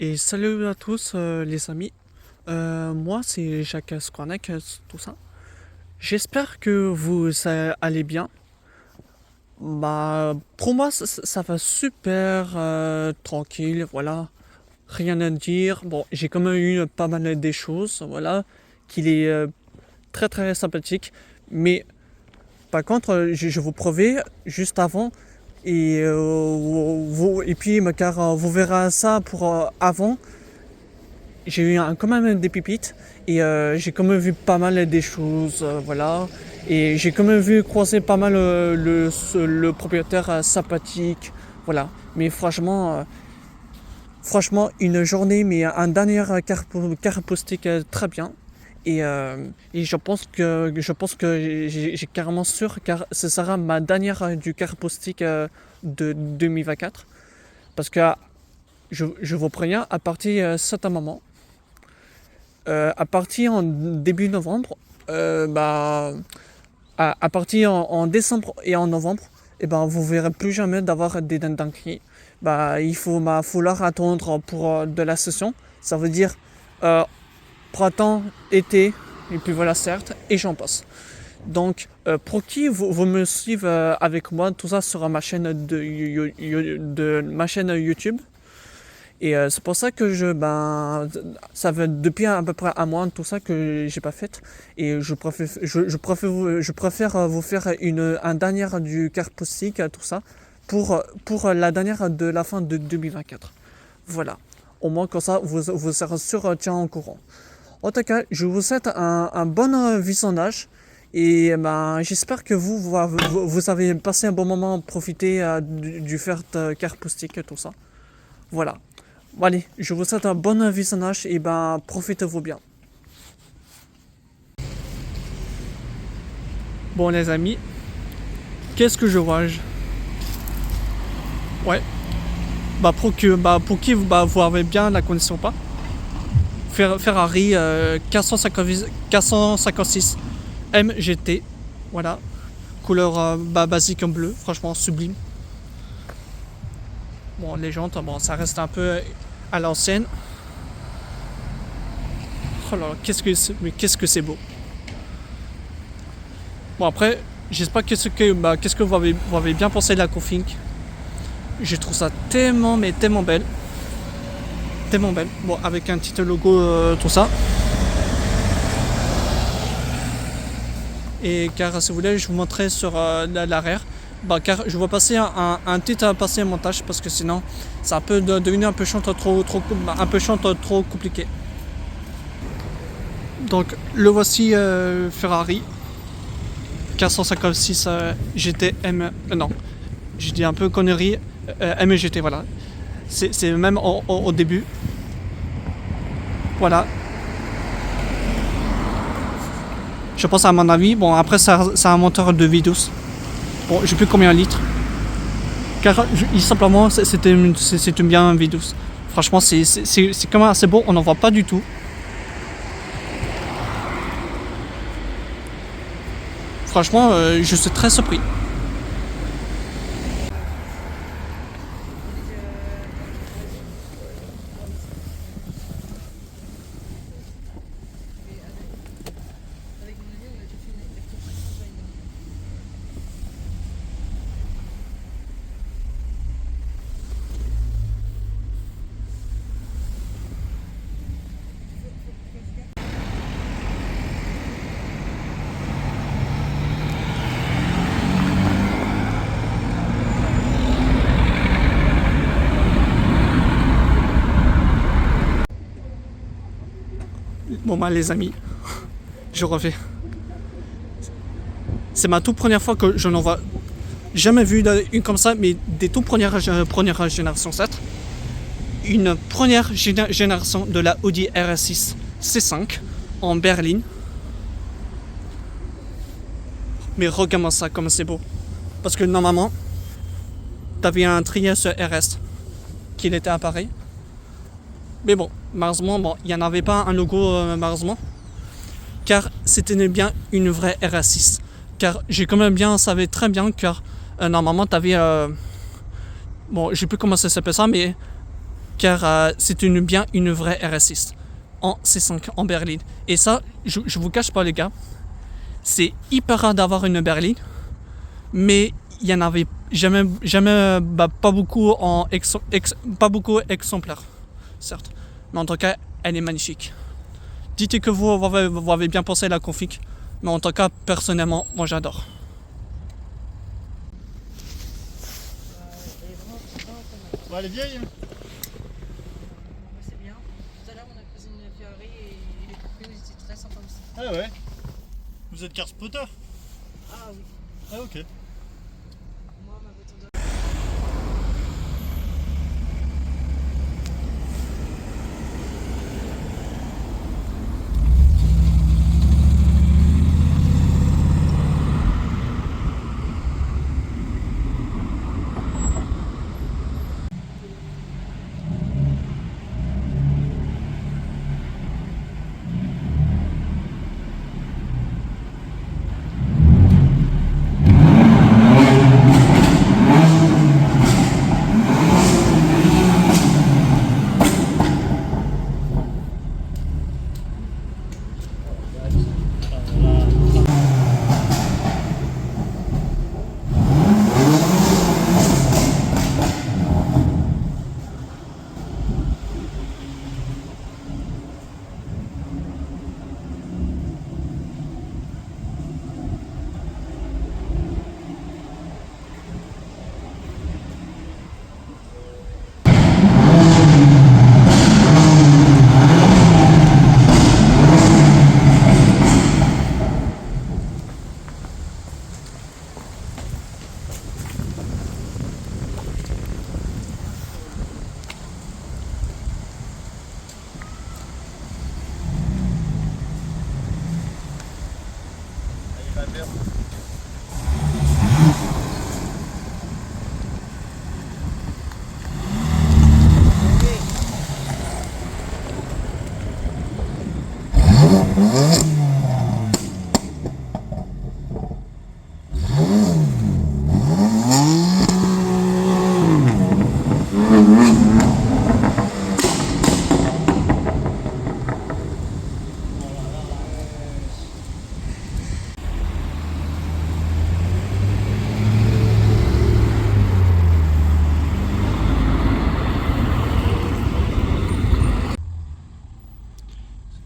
Et salut à tous les amis. Moi c'est Jacques Squarnac, tout ça. J'espère que vous allez bien. Bah pour moi ça va super tranquille, voilà. Rien à dire. Bon, j'ai quand même eu pas mal des choses, voilà, qu'il est très très sympathique. Mais par contre, je vous promets juste avant et puis car vous verrez ça pour avant. J'ai eu quand même des pépites et j'ai quand même vu pas mal des choses, voilà. Et j'ai quand même vu croiser pas mal le propriétaire sympathique, voilà. Mais franchement, une journée, mais un dernier carte postique très bien. Et je pense que j'ai carrément sûr, car ce sera ma dernière du carte postique de 2024. Parce que je vous préviens, à partir de cet moment, à partir en début novembre, à partir en décembre et en novembre, vous verrez plus jamais d'avoir des dingueries. Il faut falloir attendre pour de la session. Ça veut dire euh, printemps, été, et puis voilà, certes, et j'en passe. Donc, pour qui vous me suivez avec moi, tout ça sur ma chaîne de ma chaîne YouTube. Et c'est pour ça que ça fait depuis à peu près un mois tout ça que j'ai pas fait. Et je préfère vous faire un dernier du carte postique, tout ça, pour la dernière de la fin de 2024. Voilà. Au moins comme ça, vous serez sûr tient en courant. En tout cas, je vous souhaite un bon visionnage. Et j'espère que vous avez passé un bon moment, profiter du faire carte postique, tout ça. Voilà. Bon, allez, je vous souhaite un bon visionnage et profitez-vous bien. Bon les amis, qu'est-ce que je vois? Ouais, pour qui vous avez bien la connaissance pas. Ferrari 456 MGT, voilà, couleur basique en bleu, franchement sublime. Bon, les jantes, bon, ça reste un peu à l'ancienne. Oh là là, qu'est-ce que c'est beau. Bon après, j'espère qu'est-ce que vous avez bien pensé de la config. Je trouve ça tellement mais tellement belle. Tellement belle. Bon, avec un petit logo, tout ça. Et car si vous voulez, je vous montrerai sur l'arrière. Car je vais passer un petit montage parce que sinon ça peut devenir un peu chiant, trop compliqué. Donc le voici Ferrari 456 GTM. Non, j'ai dit un peu connerie. MGT, voilà. C'est même au début. Voilà. Je pense à mon avis. Bon, après, ça a un moteur de V12. Bon, je sais plus combien de litres. Car simplement, c'est une bien V12. Franchement, c'est quand même assez beau. On n'en voit pas du tout. Franchement, je suis très surpris. Bon, les amis, je refais. C'est ma toute première fois que je n'en vois jamais vu une comme ça, mais des toutes premières génération 7. Une première génération de la Audi RS6 C5 en berline. Mais regarde-moi ça, comme c'est beau. Parce que normalement, t'avais un Trias RS qui était à Paris. Mais bon, malheureusement, il n'y en avait pas un logo, malheureusement. Car c'était bien une vraie RS6. Car j'ai quand même savais très bien, car normalement, t'avais... bon, je sais plus comment ça s'appelle ça, mais car c'est bien une vraie RS6 en C5 en berline. Et ça, je vous cache pas les gars, c'est hyper rare d'avoir une berline, mais il y en avait jamais pas beaucoup pas beaucoup exemplaires, certes. Mais en tout cas, elle est magnifique. Dites que vous avez bien pensé à la config, mais en tout cas, personnellement, moi j'adore. Bon, elle est vieille hein. C'est bien. Tout à l'heure, on a posé une Ferrari et les coupés étaient très sympas aussi. Ah ouais. Vous êtes car spotter? Ah oui. Ah ok. Moi, ma voiture de...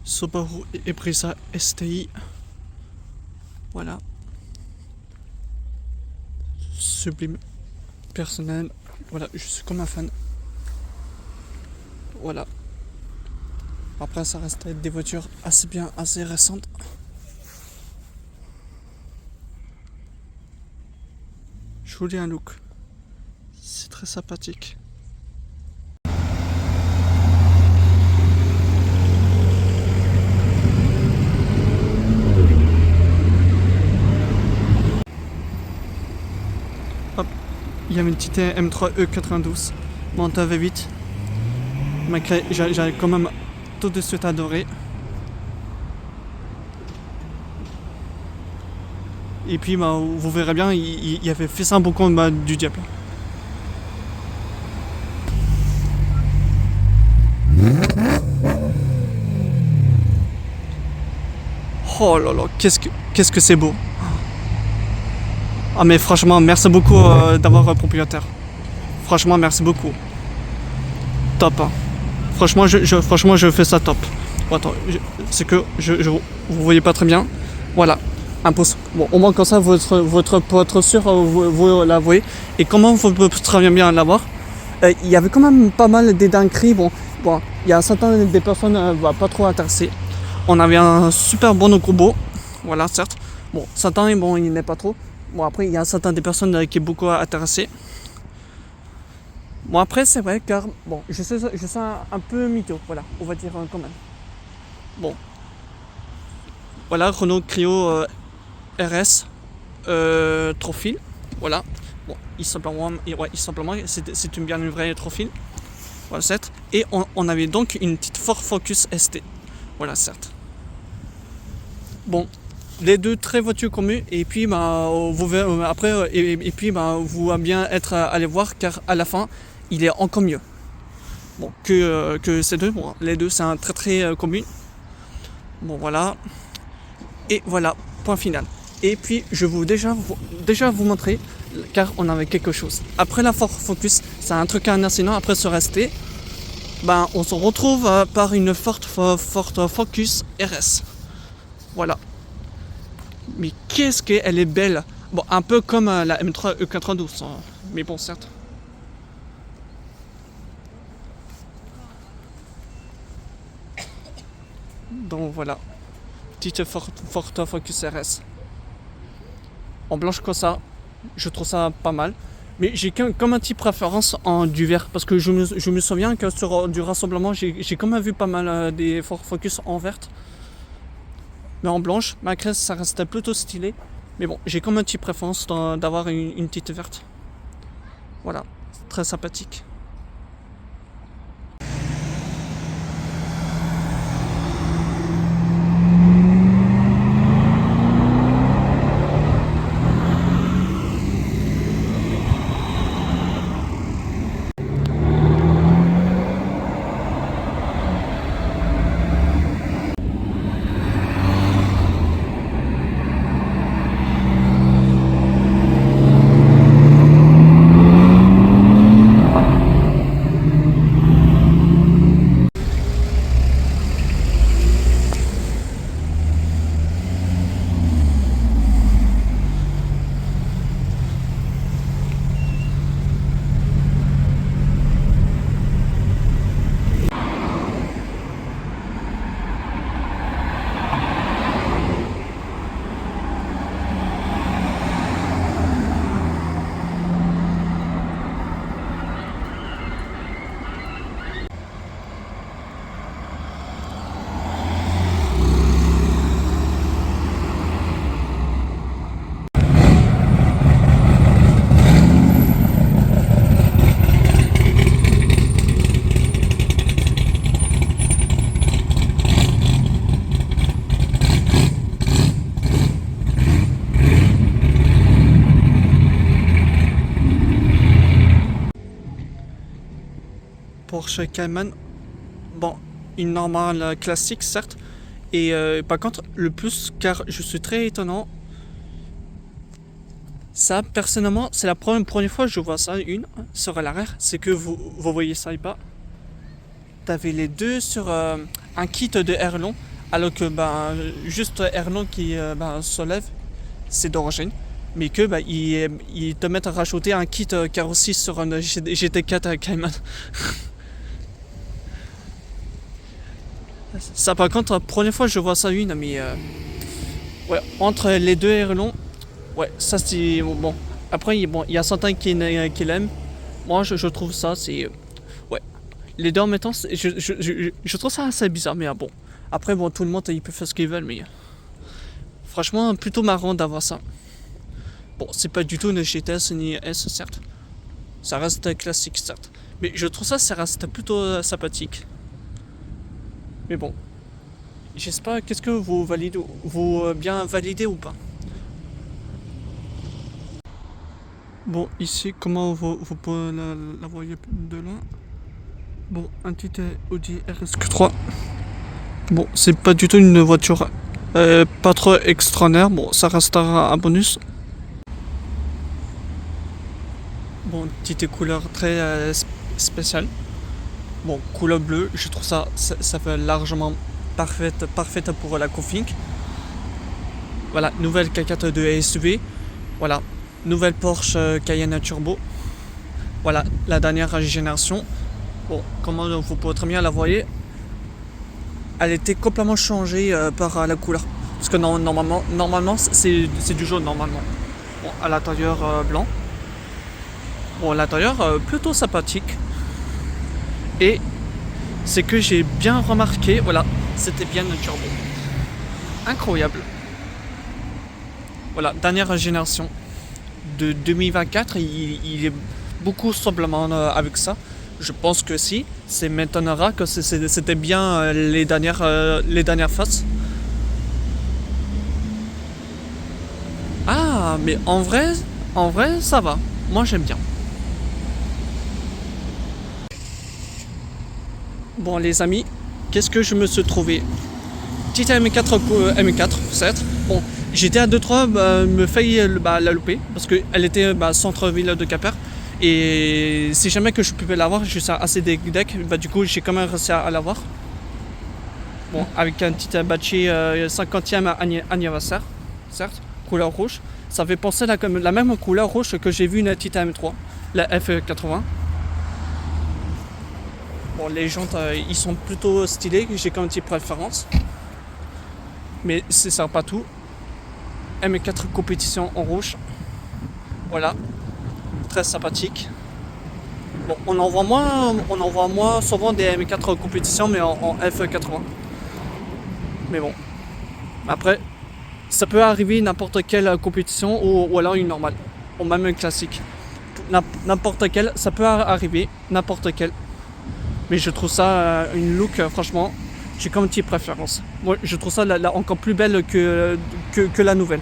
Subaru Impreza STI. Voilà. Sublime. Personnel. Voilà, je suis comme un fan. Voilà. Après, ça reste des voitures assez bien, assez récentes. Joli un look. C'est très sympathique. Hop, il y avait une petite M3 E92 montée à V8. J'ai quand même tout de suite adoré. Et puis bah, vous verrez bien, il avait fait ça beaucoup du diable. Oh là là, qu'est-ce que c'est beau. Ah mais franchement, merci beaucoup d'avoir un propriétaire. Franchement, merci beaucoup. Top. Hein. Franchement, je fais ça top. Bon, attends, c'est que vous voyez pas très bien. Voilà, un pouce. Bon, au moins comme ça, pour être sûr, vous la voyez. Et comment vous pouvez très bien l'avoir. Il y avait quand même pas mal des dingueries. Bon, il y a certaines des personnes pas trop intéressées. On avait un super bon robot. Voilà, certes. Bon, certains, bon, il n'est pas trop. Bon, après, il y a certaines des personnes qui est beaucoup intéressées. Bon, après, c'est vrai, car, bon, je sais un peu mytho, voilà, on va dire quand même. Bon. Voilà, Renault Clio RS Profil, voilà. Bon, il simplement c'est une vraie Profil. Voilà, certes. Et on avait donc une petite Ford Focus ST. Voilà, certes. Bon. Les deux très voitures communes et puis bah, vous verrez, après et puis bah, vous va bien être allé voir car à la fin il est encore mieux. Bon, que ces deux, bon, les deux c'est un très commun. Bon voilà. Et voilà, point final. Et puis je vais déjà vous montrer, car on avait quelque chose. Après la Ford Focus, c'est un truc incident, après se rester, ben on se retrouve par une Ford Focus RS. Voilà. Mais qu'est-ce qu'elle est belle. Bon, un peu comme la M3 E92, hein. Mais bon, certes. Donc voilà, petite Ford Focus RS. En blanche comme ça, je trouve ça pas mal. Mais j'ai comme un petit préférence en du vert. Parce que je me souviens que sur du rassemblement, j'ai quand même vu pas mal des Ford Focus en verte. Mais en blanche, malgré ça restait plutôt stylé. Mais bon, j'ai comme un petit préférence d'avoir une petite verte. Voilà, très sympathique. Porsche Cayman, bon, une normale classique certes, et par contre le plus, car je suis très étonnant, ça personnellement c'est la première fois que je vois ça, sur l'arrière, c'est que vous voyez ça et pas, t'avais les deux sur un kit de Erlon, alors que ben, juste Erlon qui se lève, c'est d'origine. Mais que ils te mettent à rajouter un kit carrosserie sur un GT4 Cayman. Ça par contre, première fois je vois ça mais ouais, entre les deux Erlon, ouais, ça c'est bon. Après bon, il y a certains qui l'aiment. Moi je trouve ça c'est ouais. Les deux en même temps, je trouve ça assez bizarre, mais bon. Après bon, tout le monde il peut faire ce qu'il veut, mais franchement plutôt marrant d'avoir ça. Bon, c'est pas du tout une GTS ni S certes. Ça reste classique certes. Mais je trouve ça reste plutôt sympathique. Mais bon, j'espère, qu'est-ce que vous validez, vous bien validez ou pas? Bon, ici, comment vous pouvez la voyez de là? Bon, un petit Audi RS3. Bon, c'est pas du tout une voiture pas trop extraordinaire. Bon, ça restera un bonus. Bon, petite couleur très spéciale. Bon, couleur bleue, je trouve ça fait largement parfaite pour la config. Voilà, nouvelle K4 de SUV. Voilà, nouvelle Porsche Cayenne Turbo. Voilà, la dernière génération. Bon, comment vous pouvez très bien la voir. Elle était complètement changée par la couleur. Parce que normalement c'est du jaune normalement. Bon, à l'intérieur blanc. Bon, à l'intérieur plutôt sympathique. Et c'est que j'ai bien remarqué, voilà, c'était bien un turbo. Incroyable. Voilà, dernière génération de 2024, il est beaucoup semblant avec ça. Je pense que si, c'est m'étonnera que c'était bien les dernières faces. Ah, mais en vrai, ça va. Moi j'aime bien. Bon les amis, qu'est-ce que je me suis trouvé? Petite M4, certes. Bon, j'étais à 2-3 me failli la louper parce qu'elle était centre-ville de Quimper. Et si jamais que je pouvais l'avoir, je suis assez deck, du coup j'ai quand même réussi à l'avoir. Bon, avec un petit badge 50e anniversaire, certes, couleur rouge. Ça fait penser à la même couleur rouge que j'ai vu une petite M3, la F80. Bon, les jantes, ils sont plutôt stylés, j'ai quand même une petite préférence. Mais c'est ça, pas tout. M4 compétition en rouge. Voilà. Très sympathique. Bon, on en voit moins souvent des M4 compétition, mais en F80. Mais bon. Après, ça peut arriver n'importe quelle compétition ou alors une normale. Ou même une classique. N'importe quelle, ça peut arriver, n'importe quelle. Mais je trouve ça une look, franchement, j'ai comme une petite préférence. Moi, je trouve ça encore plus belle que la nouvelle.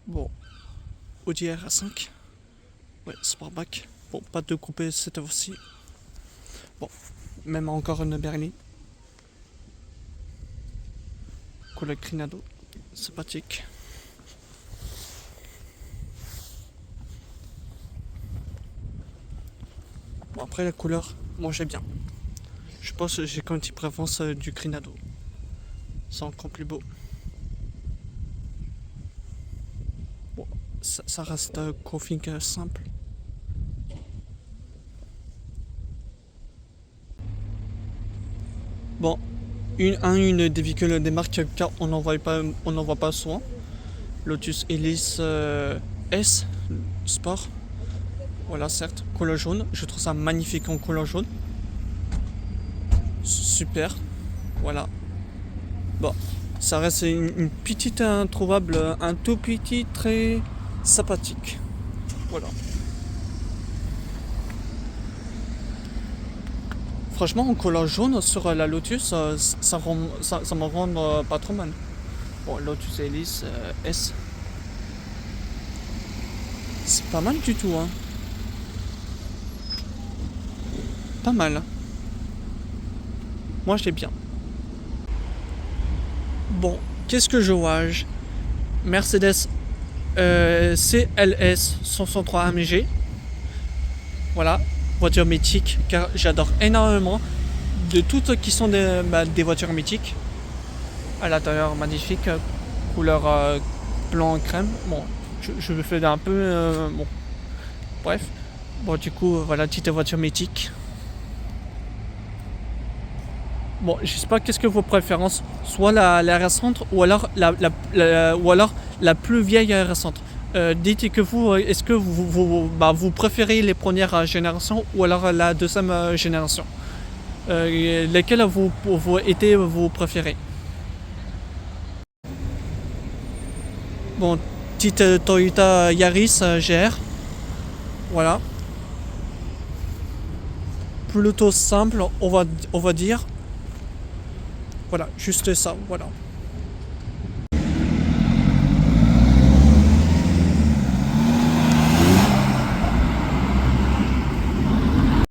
Bon, Audi RA5. Ouais, Sportback. Bon, pas de coupé cette fois-ci. Bon, même encore une berline. Couleur Crinado. Sympathique. Bon, après la couleur, moi j'aime bien. Je pense que j'ai quand même une petite préférence du Crinado. C'est encore plus beau. Bon, ça reste config simple. Bon, une des véhicules des marques car on n'en voit pas souvent. Lotus Elise S Sport. Voilà, certes, couleur jaune. Je trouve ça magnifique en couleur jaune. Super. Voilà. Bon, ça reste une petite introuvable, un tout petit, très sympathique. Voilà. Franchement, en couleur jaune sur la Lotus, ça me rend pas trop mal. Bon, Lotus Elise S. C'est pas mal du tout, hein. Pas mal. Moi, j'ai bien. Bon, qu'est-ce que je vois? Mercedes CLS 163 AMG. Voilà, voiture mythique, car j'adore énormément de toutes qui sont des voitures mythiques. À l'intérieur, magnifique, couleur blanc crème. Bon, je me fais un peu. Bon, bref. Bon, du coup, voilà, petite voiture mythique. Bon, je sais pas qu'est-ce que vos préférences, soit la récente ou alors la plus vieille récente. Dites que est-ce que vous préférez les premières générations ou alors la deuxième génération? Lesquelles vous étaient vos préférés? Bon, petite Toyota Yaris GR. Voilà. Plutôt simple, on va dire. Voilà, juste ça, voilà.